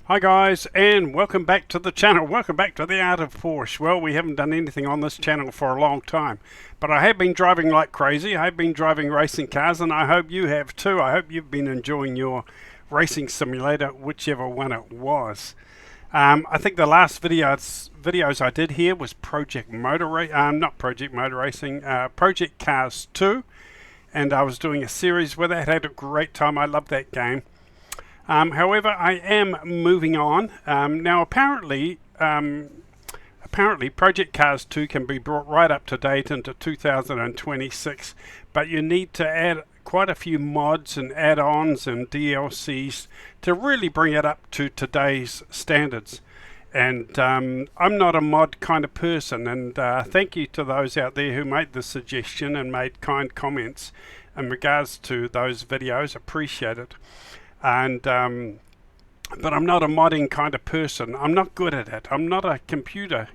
Hi guys, and welcome back to the channel. Welcome back to the Art of Porsche. Well, we haven't done anything on this channel for a long time, but I have been driving like crazy. I have been driving racing cars, and I hope you have too. I hope you've been enjoying your racing simulator, whichever one it was. I think the last videos I did here was Project Cars 2, and I was doing a series with it. Had a great time. I love that game. However, I am moving on. Now, apparently, Project Cars 2 can be brought right up to date into 2026, but you need to add quite a few mods and add-ons and DLCs to really bring it up to today's standards. And I'm not a mod kind of person, and thank you to those out there who made the suggestion and made kind comments in regards to those videos. Appreciate it. And but I'm not a modding kind of person. I'm not good at it. I'm not a computer,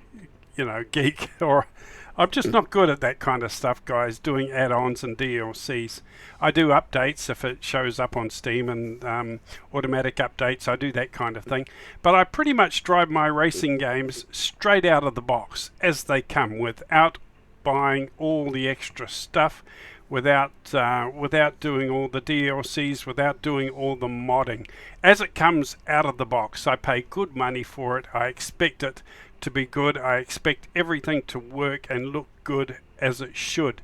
geek, or I'm just not good at that kind of stuff, guys, doing add-ons and DLCs. I do updates if it shows up on Steam, and automatic updates. I do that kind of thing. But I pretty much drive my racing games straight out of the box as they come, without buying all the extra stuff, without doing all the DLCs, without doing all the modding. As it comes out of the box, I pay good money for it. I expect it to be good. I expect everything to work and look good as it should.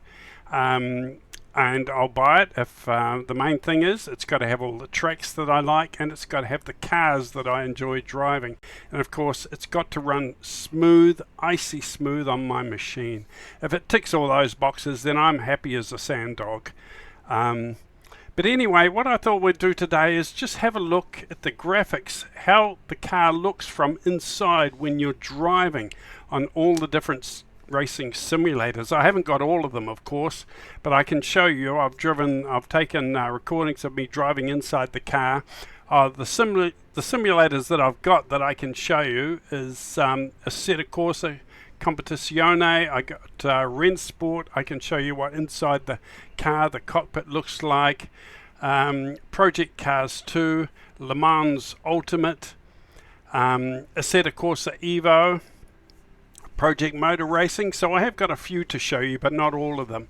And I'll buy it if the main thing is it's got to have all the tracks that I like, and it's got to have the cars that I enjoy driving, and of course it's got to run smooth, icy smooth on my machine. If it ticks all those boxes, then I'm happy as a sand dog. But anyway, what I thought we'd do today is just have a look at the graphics, how the car looks from inside when you're driving on all the different racing simulators. I haven't got all of them, of course, but I can show you. I've taken recordings of me driving inside the car. The simulators that I've got that I can show you is Assetto Corsa Competizione. I got Rennsport. I can show you what inside the car, the cockpit looks like. Project Cars 2, Le Mans Ultimate, Assetto Corsa Evo, Project Motor Racing. So I have got a few to show you, but not all of them.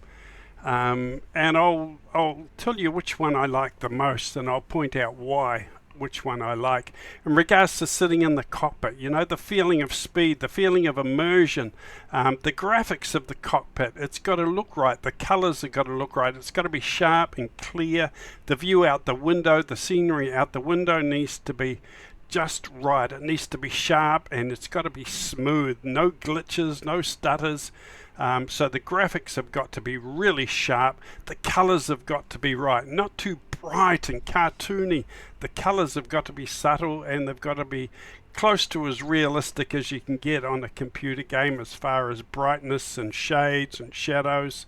And I'll tell you which one I like the most, and I'll point out why, which one I like. In regards to sitting in the cockpit, the feeling of speed, the feeling of immersion, the graphics of the cockpit, it's got to look right. The colors have got to look right. It's got to be sharp and clear. The view out the window, the scenery out the window needs to be just right. It needs to be sharp, and it's got to be smooth. No glitches, no stutters. So the graphics have got to be really sharp. The colors have got to be right, not too bright and cartoony. The colors have got to be subtle, and they've got to be close to as realistic as you can get on a computer game as far as brightness and shades and shadows,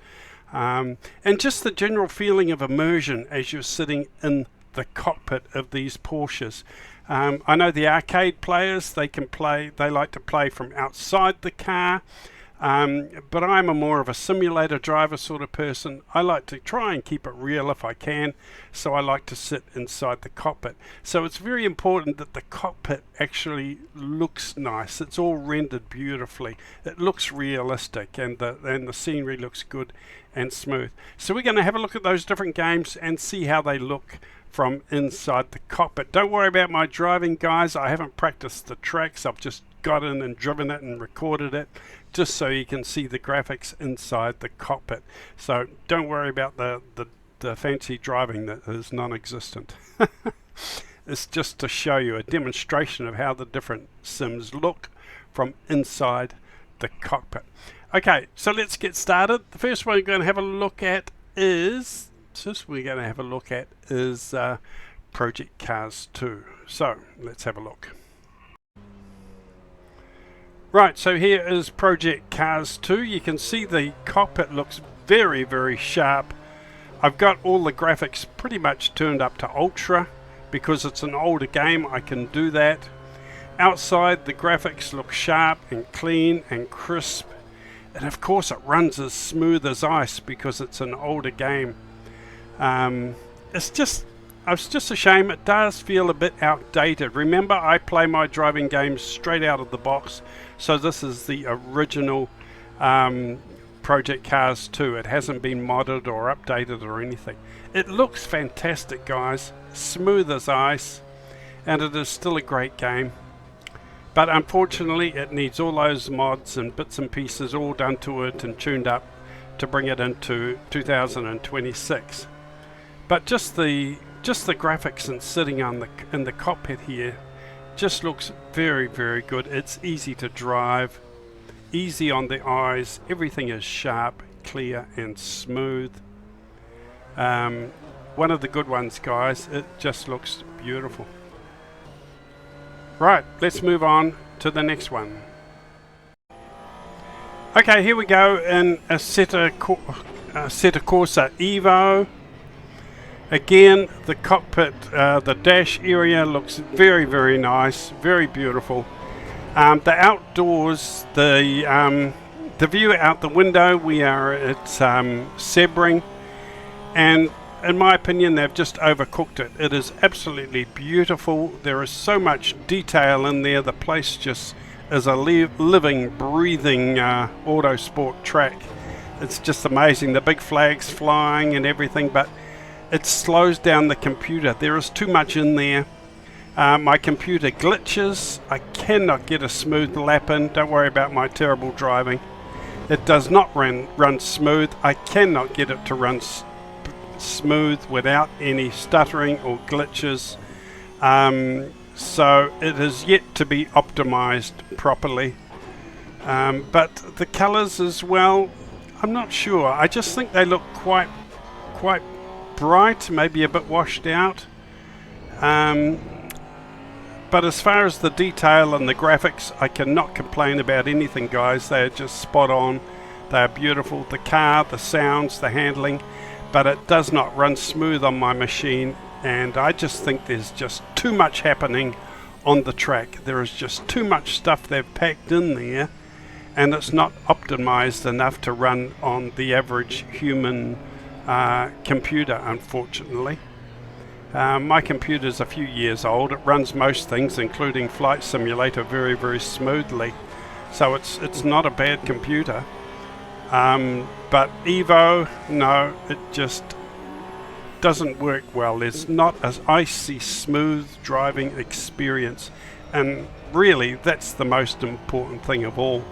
and just the general feeling of immersion as you're sitting in the cockpit of these Porsches. I know the arcade players, they like to play from outside the car, but I'm more of a simulator driver sort of person. I like to try and keep it real if I can, so I like to sit inside the cockpit. So it's very important that the cockpit actually looks nice. It's all rendered beautifully. It looks realistic, and the scenery looks good and smooth. So we're going to have a look at those different games and see how they look from inside the cockpit. Don't worry about my driving, guys. I haven't practiced the tracks. I've just got in and driven it and recorded it, just so you can see the graphics inside the cockpit. So don't worry about the fancy driving that is non-existent. It's just to show you a demonstration of how the different sims look from inside the cockpit. Okay, so let's get started. The first one we're going to have a look at is Project Cars 2. So let's have a look. Right, so here is Project Cars 2. You can see the cockpit looks very, very sharp. I've got all the graphics pretty much turned up to ultra because it's an older game. I can do that. Outside, the graphics look sharp and clean and crisp, and of course it runs as smooth as ice because it's an older game. It's just it's just a shame it does feel a bit outdated. Remember, I play my driving games straight out of the box, so this is the original Project Cars 2. It hasn't been modded or updated or anything. It looks fantastic, guys, smooth as ice, and it is still a great game. But unfortunately, it needs all those mods and bits and pieces all done to it and tuned up to bring it into 2026. But just the graphics and sitting on in the cockpit here just looks very, very good. It's easy to drive, easy on the eyes. Everything is sharp, clear, and smooth. One of the good ones, guys. It just looks beautiful. Right, let's move on to the next one. Okay, here we go in a Assetto Corsa Evo. Again, the cockpit, the dash area looks very, very nice, very beautiful. The outdoors, the view out the window, we are at Sebring, and in my opinion, they've just overcooked it. It is absolutely beautiful. There is so much detail in there. The place just is a living, breathing autosport track. It's just amazing. The big flags flying and everything, but it slows down the computer. There is too much in there. My computer glitches. I cannot get a smooth lap in. Don't worry about my terrible driving. It does not run smooth. I cannot get it to run smooth without any stuttering or glitches. So it is yet to be optimized properly. But the colors as well, I'm not sure. I just think they look quite bright, maybe a bit washed out. But as far as the detail and the graphics, I cannot complain about anything, guys. They are just spot on. They are beautiful. The car, the sounds, the handling, but it does not run smooth on my machine, and I just think there's just too much happening on the track. There is just too much stuff they've packed in there, and it's not optimized enough to run on the average human computer, unfortunately. My computer's a few years old. It runs most things, including Flight Simulator, very, very smoothly. So it's not a bad computer. But Evo, no, it just doesn't work well. There's not as icy smooth driving experience, and really that's the most important thing of all,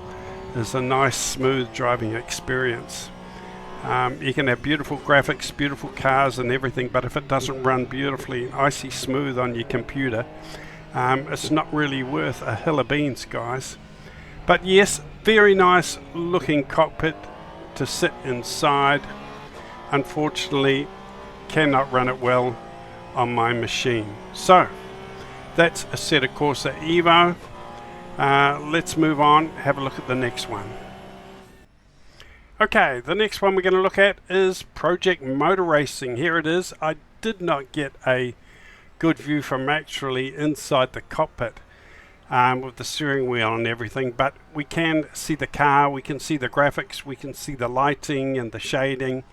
is a nice smooth driving experience. You can have beautiful graphics, beautiful cars and everything, but if it doesn't run beautifully icy smooth on your computer, it's not really worth a hill of beans, guys. But yes, very nice looking cockpit to sit inside. Unfortunately, cannot run it well on my machine. So that's Assetto Corsa Evo. Let's move on, have a look at the next one. Okay, the next one we're going to look at is Project Motor Racing. Here it is. I did not get a good view from actually inside the cockpit with the steering wheel and everything, but we can see the car, we can see the graphics, we can see the lighting and the shading.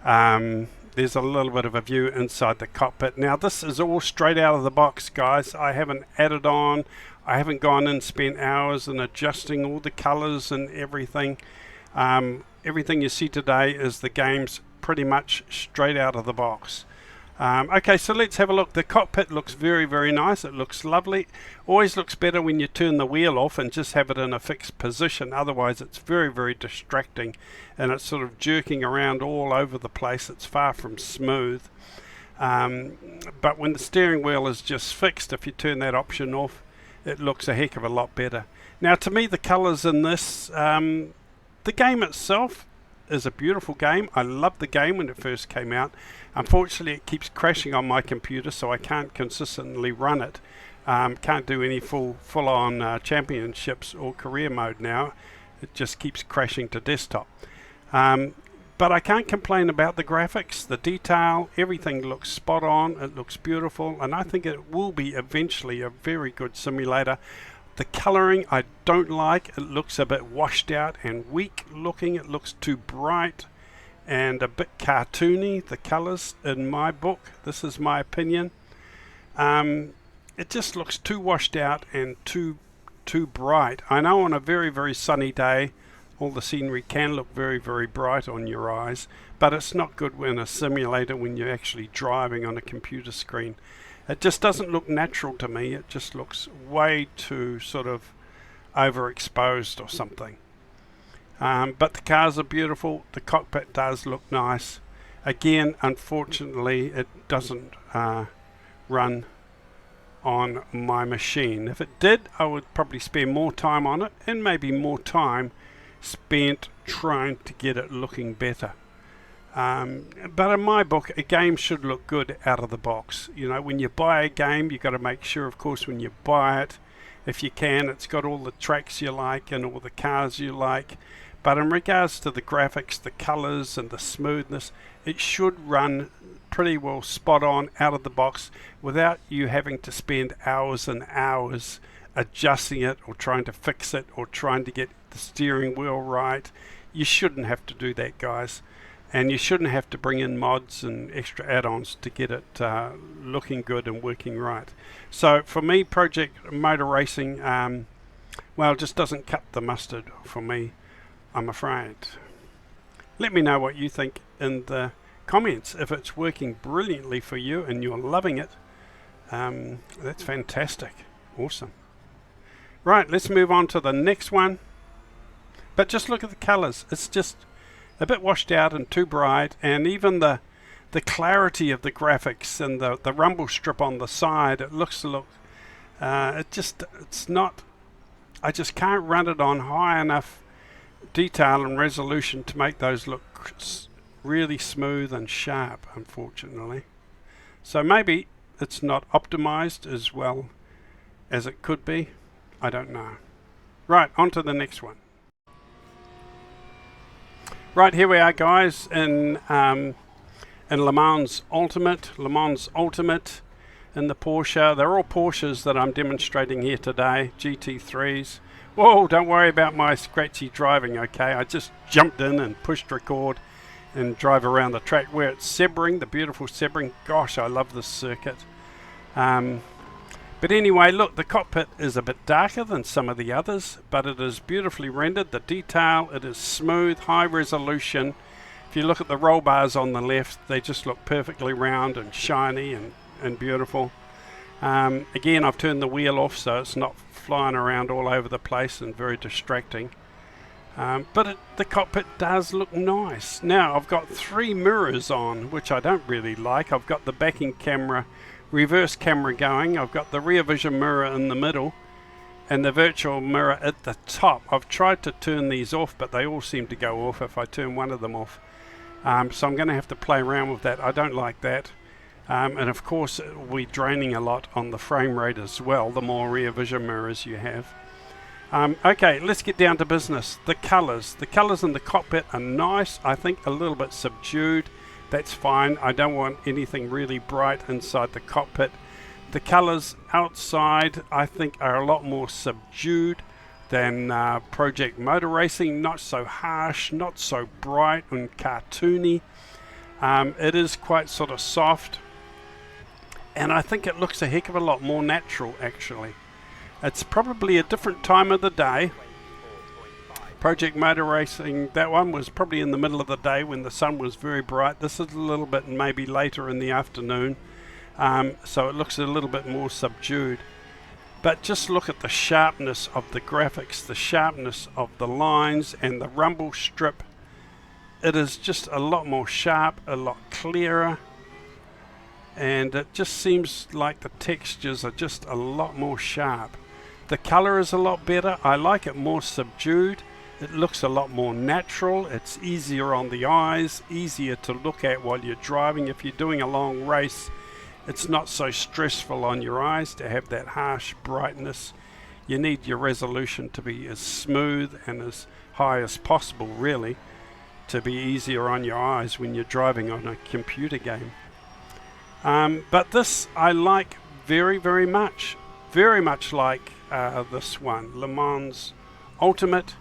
There's a little bit of a view inside the cockpit. Now this is all straight out of the box, guys. I haven't added on, I haven't gone in and spent hours in adjusting all the colors and everything. Everything you see today is the game's pretty much straight out of the box. Okay, so let's have a look. The cockpit looks very, very nice. It looks lovely. Always looks better when you turn the wheel off and just have it in a fixed position. Otherwise it's very, very distracting, and it's sort of jerking around all over the place. It's far from smooth. But when the steering wheel is just fixed, if you turn that option off, it looks a heck of a lot better. Now to me, the colors in this, the game itself is a beautiful game. I loved the game when it first came out. Unfortunately, it keeps crashing on my computer, so I can't consistently run it. Can't do any full-on championships or career mode now. It just keeps crashing to desktop. But I can't complain about the graphics, the detail. Everything looks spot on. It looks beautiful, and I think it will be eventually a very good simulator. The colouring I don't like. It looks a bit washed out and weak looking. It looks too bright, and a bit cartoony, the colours in my book. This is my opinion. It just looks too washed out and too bright. I know on a very, very sunny day all the scenery can look very, very bright on your eyes, but it's not good when a simulator, when you're actually driving on a computer screen. It just doesn't look natural to me. It just looks way too sort of overexposed or something. But the cars are beautiful. The cockpit does look nice. Again, unfortunately, it doesn't run on my machine. If it did, I would probably spend more time on it, and maybe more time spent trying to get it looking better. But in my book, a game should look good out of the box. You know, when you buy a game, you've got to make sure, of course, when you buy it, if you can, it's got all the tracks you like and all the cars you like. But in regards to the graphics, the colors and the smoothness, it should run pretty well spot on out of the box without you having to spend hours and hours adjusting it or trying to fix it or trying to get the steering wheel right. You shouldn't have to do that, guys, and you shouldn't have to bring in mods and extra add-ons to get it looking good and working right. So for me, Project Motor Racing, well, just doesn't cut the mustard for me, I'm afraid. Let me know what you think in the comments. If it's working brilliantly for you and you're loving it, that's fantastic. Awesome. Right, let's move on to the next one. But just look at the colors. It's just a bit washed out and too bright, and even the clarity of the graphics and the rumble strip on the side, it looks it's not, I just can't run it on high enough detail and resolution to make those look really smooth and sharp, unfortunately. So maybe it's not optimized as well as it could be. I don't know. Right, on to the next one. Right, here we are, guys, in Le Mans Ultimate. Le Mans Ultimate in the Porsche. They're all Porsches that I'm demonstrating here today, GT3s. Whoa, don't worry about my scratchy driving, okay? I just jumped in and pushed record and drive around the track where it's Sebring, the beautiful Sebring. Gosh, I love this circuit. But anyway, look, the cockpit is a bit darker than some of the others, but it is beautifully rendered. The detail, it is smooth, high resolution. If you look at the roll bars on the left, they just look perfectly round and shiny and beautiful. Again, I've turned the wheel off so it's not flying around all over the place and very distracting. But the cockpit does look nice. Now, I've got 3 mirrors on, which I don't really like. I've got the backing camera, reverse camera going. I've got the rear vision mirror in the middle and the virtual mirror at the top. I've tried to turn these off, but they all seem to go off if I turn one of them off. So I'm going to have to play around with that. I don't like that. And of course, we're draining a lot on the frame rate as well, the more rear vision mirrors you have. Okay, let's get down to business. The colors in the cockpit are nice. I think a little bit subdued. That's fine. I don't want anything really bright inside the cockpit. The colors outside, I think, are a lot more subdued than Project Motor Racing. Not so harsh, not so bright and cartoony. It is quite sort of soft, and I think it looks a heck of a lot more natural, actually. It's probably a different time of the day. Project Motor Racing, that one was probably in the middle of the day when the sun was very bright. This is a little bit maybe later in the afternoon, so it looks a little bit more subdued. But just look at the sharpness of the graphics, the sharpness of the lines and the rumble strip. It is just a lot more sharp, a lot clearer, and it just seems like the textures are just a lot more sharp. The color is a lot better. I like it more subdued. It looks a lot more natural. It's easier on the eyes, easier to look at while you're driving. If you're doing a long race, it's not so stressful on your eyes to have that harsh brightness. You need your resolution to be as smooth and as high as possible, really, to be easier on your eyes when you're driving on a computer game. But this I like very, very much. Very much like this one, Le Mans Ultimate.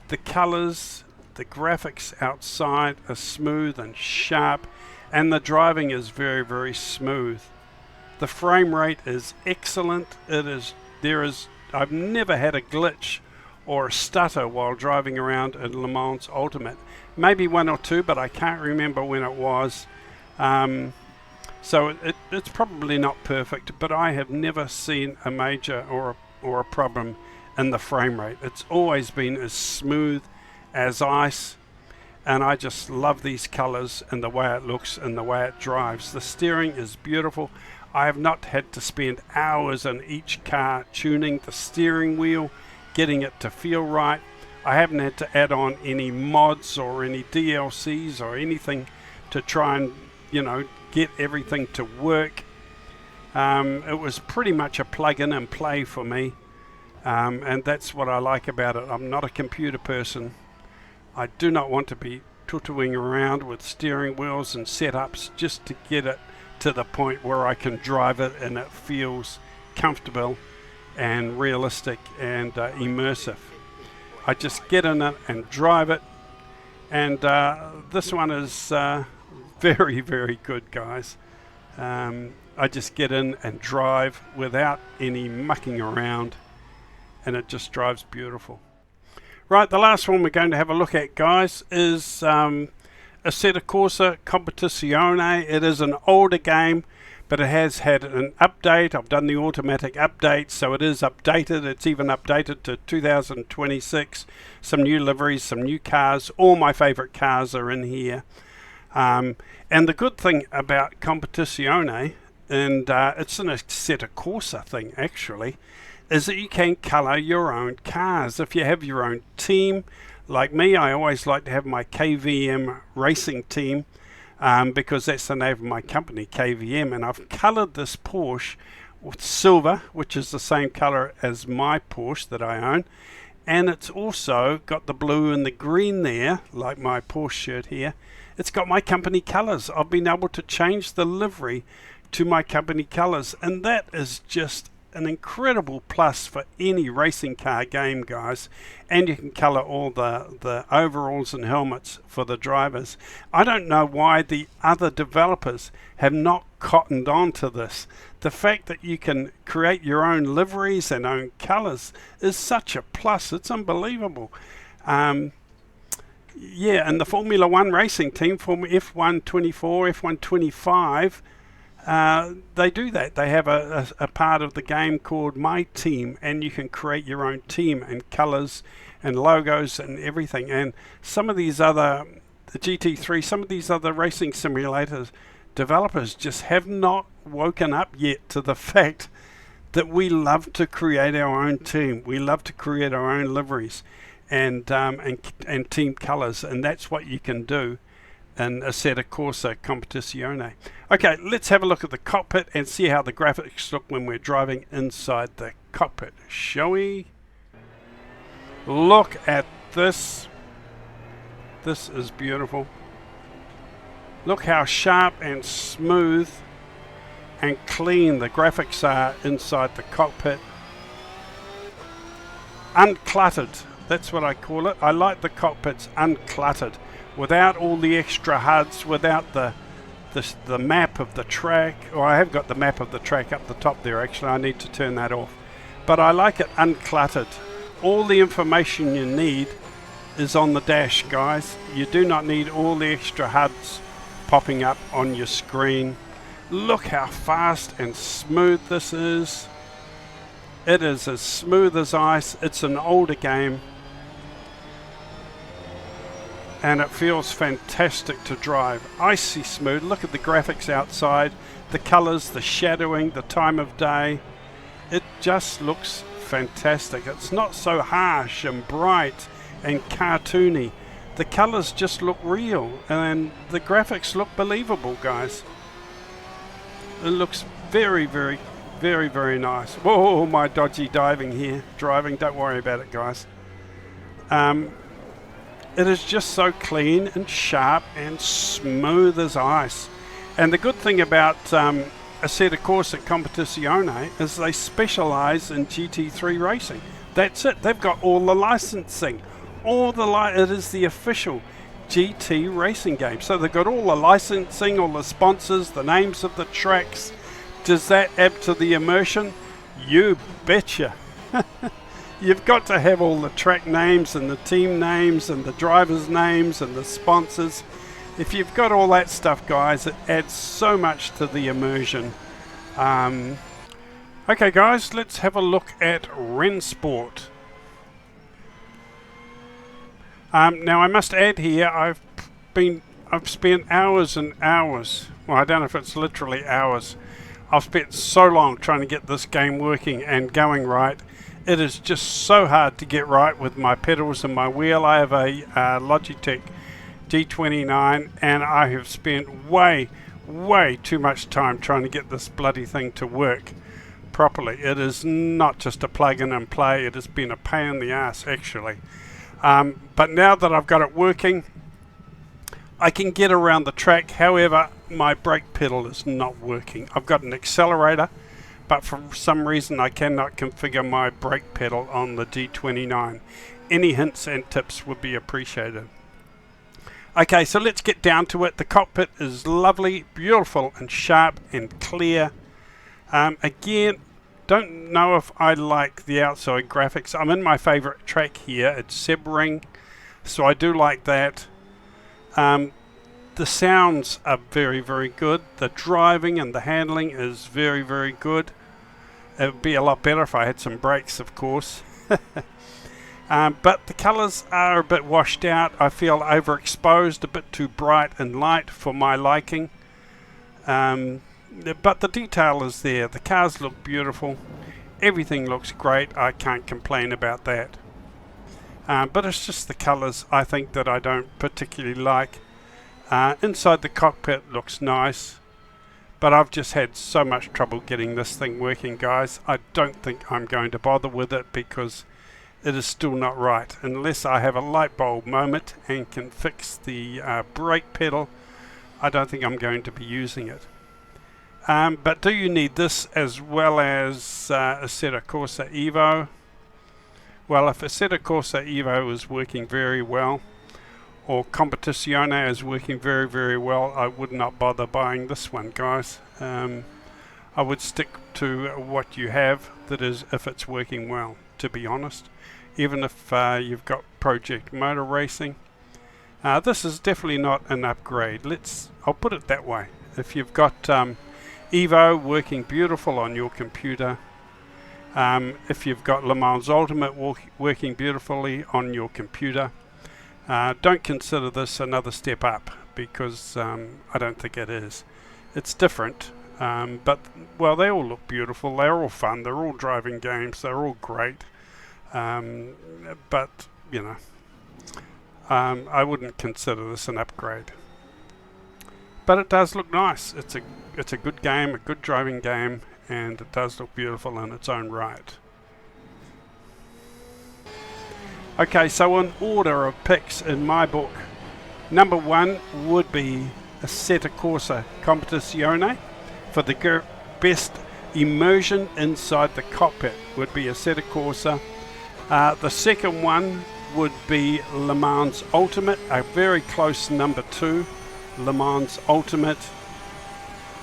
The colors, The graphics outside are smooth and sharp, and the driving is very, very smooth. The frame rate is excellent. I've never had a glitch or a stutter while driving around in Le Mans Ultimate. Maybe one or two, but I can't remember when it was. So it's probably not perfect, but I have never seen a major or a problem in the frame rate. It's always been as smooth as ice, and I just love these colors and the way it looks and the way it drives. The steering is beautiful. I have not had to spend hours on each car tuning the steering wheel, getting it to feel right. I haven't had to add on any mods or any DLCs or anything to try and, get everything to work. It was pretty much a plug in and play for me, and that's what I like about it. I'm not a computer person. I do not want to be tootling around with steering wheels and setups just to get it to the point where I can drive it and it feels comfortable and realistic and immersive. I just get in it and drive it, and this one is very, very good, guys. I just get in and drive without any mucking around, and it just drives beautiful. Right, the last one we're going to have a look at, guys, is Assetto Corsa Competizione. It is an older game, but it has had an update. I've done the automatic update, so it is updated. It's even updated to 2026. Some new liveries, some new cars. All my favorite cars are in here. And the good thing about Competizione, and it's an Assetto Corsa thing actually, is that you can color your own cars. If you have your own team, like me, I always like to have my KVM racing team, because that's the name of my company, KVM, and I've colored this Porsche with silver, which is the same color as my Porsche that I own, and it's also got the blue and the green there, like my Porsche shirt here. It's got my company colors. I've been able to change the livery to my company colors, and that is just an incredible plus for any racing car game, guys. And you can color all the overalls and helmets for the drivers. I don't know why the other developers have not cottoned on to this. The fact that you can create your own liveries and own colors is such a plus. It's unbelievable. Yeah, and the Formula One racing team, from F124, F125, they do that. They have a part of the game called My Team, and you can create your own team and colors and logos and everything. And some of these other, the GT3, some of these other racing simulators developers just have not woken up yet to the fact that we love to create our own team. We love to create our own liveries and team colors, and that's what you can do in Assetto Corsa Competizione. Okay, let's have a look at the cockpit and see how the graphics look when we're driving inside the cockpit, shall we? Look at this. This is beautiful. Look how sharp and smooth and clean the graphics are inside the cockpit. Uncluttered, that's what I call it. I like the cockpits uncluttered, without all the extra HUDs, without the map of the track. Or I have got the map of the track up the top there, actually. I need to turn that off. But I like it uncluttered. All the information you need is on the dash, guys. You do not need all the extra HUDs popping up on your screen. Look how fast and smooth this is. It is as smooth as ice. It's an older game, and it feels fantastic to drive. Icy smooth. Look at the graphics outside, the colors, the shadowing, the time of day. It just looks fantastic. It's not so harsh and bright and cartoony. The colors just look real, and the graphics look believable, guys. It looks very, very, very, very nice. Whoa, my dodgy driving, don't worry about it, guys. It is just so clean and sharp and smooth as ice. And the good thing about Assetto Corsa Competizione is they specialize in GT3 racing. That's it. They've got all the licensing, all the it is the official GT racing game. So they've got all the licensing, all the sponsors, the names of the tracks. Does that add to the immersion? You betcha. You've got to have all the track names and the team names and the drivers' names and the sponsors. If you've got all that stuff, guys, it adds so much to the immersion. Okay, guys, let's have a look at Rennsport. Now I must add here, I've spent hours and hours. Well, I don't know if it's literally hours. I've spent so long trying to get this game working and going right. It is just so hard to get right with my pedals and my wheel. I have a Logitech G29 and I have spent way too much time trying to get this bloody thing to work properly. It is not just a plug in and play. It has been a pain in the ass, actually. But now that I've got it working, I can get around the track. However, my brake pedal is not working. I've got an accelerator, but for some reason I cannot configure my brake pedal on the G29. Any hints and tips would be appreciated. Okay, so let's get down to it. The cockpit is lovely, beautiful and sharp and clear. Again, don't know if I like the outside graphics. I'm in my favorite track here. It's Sebring, so I do like that. The sounds are very good. The driving and the handling is very good. It would be a lot better if I had some brakes, of course. But the colours are a bit washed out. I feel overexposed, a bit too bright and light for my liking. But the detail is there. The cars look beautiful. Everything looks great. I can't complain about that. But it's just the colours, I think, that I don't particularly like. Inside the cockpit looks nice, but I've just had so much trouble getting this thing working, guys. I don't think I'm going to bother with it because it is still not right. Unless I have a light bulb moment and can fix the brake pedal, I don't think I'm going to be using it. But do you need this as well as Assetto Corsa Evo? Well, if Assetto Corsa Evo is working very well, or Competizione is working very well, I would not bother buying this one, guys. I would stick to what you have, that is, if it's working well, to be honest. Even if you've got Project Motor Racing, this is definitely not an upgrade. I'll put it that way. If you've got Evo working beautiful on your computer, if you've got Le Mans Ultimate working beautifully on your computer, don't consider this another step up, because I don't think it is. It's different, but, well, they all look beautiful. They're all fun. They're all driving games. They're all great. But, you know, I wouldn't consider this an upgrade. But it does look nice. It's a good game, a good driving game, and it does look beautiful in its own right. Okay, so in order of picks in my book, number 1 would be Assetto Corsa Competizione. For the best immersion inside the cockpit would be Assetto Corsa. The second one would be Le Mans Ultimate, a very close number 2, Le Mans Ultimate.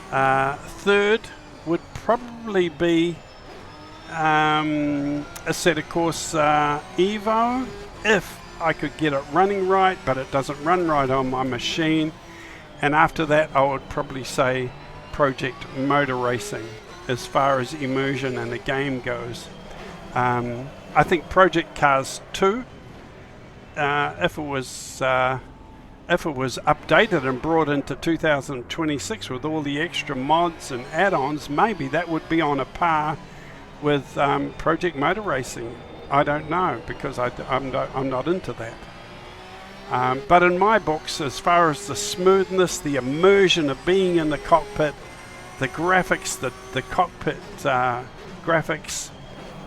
Third would probably be Assetto Corsa Evo, if I could get it running right, but it doesn't run right on my machine. And after that, I would probably say Project Motor Racing, as far as immersion in the game goes. I think Project Cars 2, if it was updated and brought into 2026 with all the extra mods and add-ons, maybe that would be on a par with Project Motor Racing. I don't know, because I'm not into that. But in my books, as far as the smoothness, the immersion of being in the cockpit, the graphics, the cockpit graphics,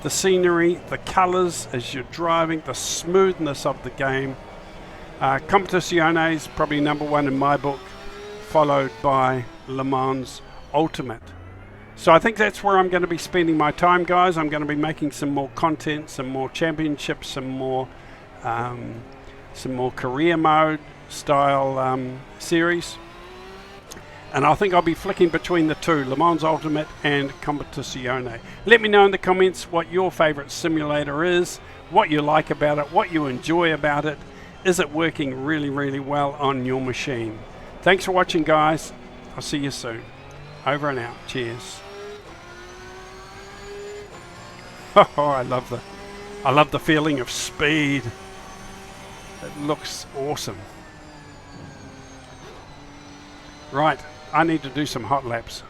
the scenery, the colours as you're driving, the smoothness of the game, Competizione is probably number 1 in my book, followed by Le Mans Ultimate. So I think that's where I'm going to be spending my time, guys. I'm going to be making some more content, some more championships, some more some more career mode style series. And I think I'll be flicking between the two, Le Mans Ultimate and Competizione. Let me know in the comments what your favorite simulator is, what you like about it, what you enjoy about it. Is it working really, really well on your machine? Thanks for watching, guys. I'll see you soon. Over and out. Cheers. Oh, I love the feeling of speed. It looks awesome. Right, I need to do some hot laps.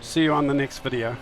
See you on the next video.